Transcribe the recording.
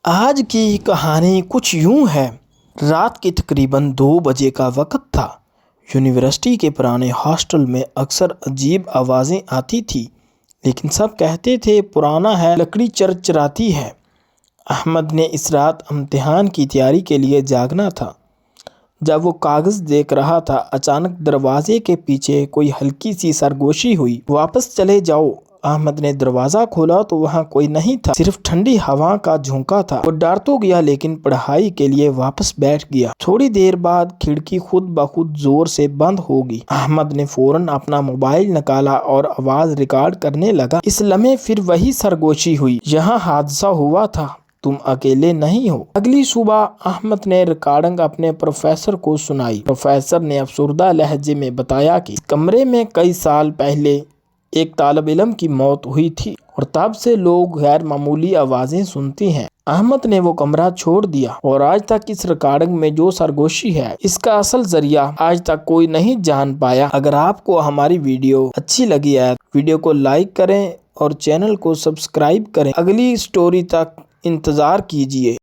آج کی کہانی کچھ یوں ہے۔ رات کے تقریباً 2 بجے کا وقت تھا۔ یونیورسٹی کے پرانے ہاسٹل میں اکثر عجیب آوازیں آتی تھیں، لیکن سب کہتے تھے پرانا ہے، لکڑی چرچراتی ہے۔ احمد نے اس رات امتحان کی تیاری کے لیے جاگنا تھا۔ جب وہ کاغذ دیکھ رہا تھا، اچانک دروازے کے پیچھے کوئی ہلکی سی سرگوشی ہوئی۔ واپس چلے جاؤ۔ احمد نے دروازہ کھولا تو وہاں کوئی نہیں تھا، صرف ٹھنڈی ہوا کا جھونکا تھا۔ وہ ڈر تو گیا لیکن پڑھائی کے لیے واپس بیٹھ گیا۔ تھوڑی دیر بعد کھڑکی خود بخود زور سے بند ہو گئی۔ احمد نے فوراً اپنا موبائل نکالا اور آواز ریکارڈ کرنے لگا۔ اس لمحے پھر وہی سرگوشی ہوئی۔ یہاں حادثہ ہوا تھا، تم اکیلے نہیں ہو۔ اگلی صبح احمد نے ریکارڈنگ اپنے پروفیسر کو سنائی۔ پروفیسر نے افسردہ لہجے میں بتایا کہ اس کمرے میں کئی سال پہلے ایک طالب علم کی موت ہوئی تھی اور تب سے لوگ غیر معمولی آوازیں سنتے ہیں۔ احمد نے وہ کمرہ چھوڑ دیا اور آج تک اس ریکارڈنگ میں جو سرگوشی ہے، اس کا اصل ذریعہ آج تک کوئی نہیں جان پایا۔ اگر آپ کو ہماری ویڈیو اچھی لگی ہے، ویڈیو کو لائک کریں اور چینل کو سبسکرائب کریں۔ اگلی سٹوری تک انتظار کیجیے۔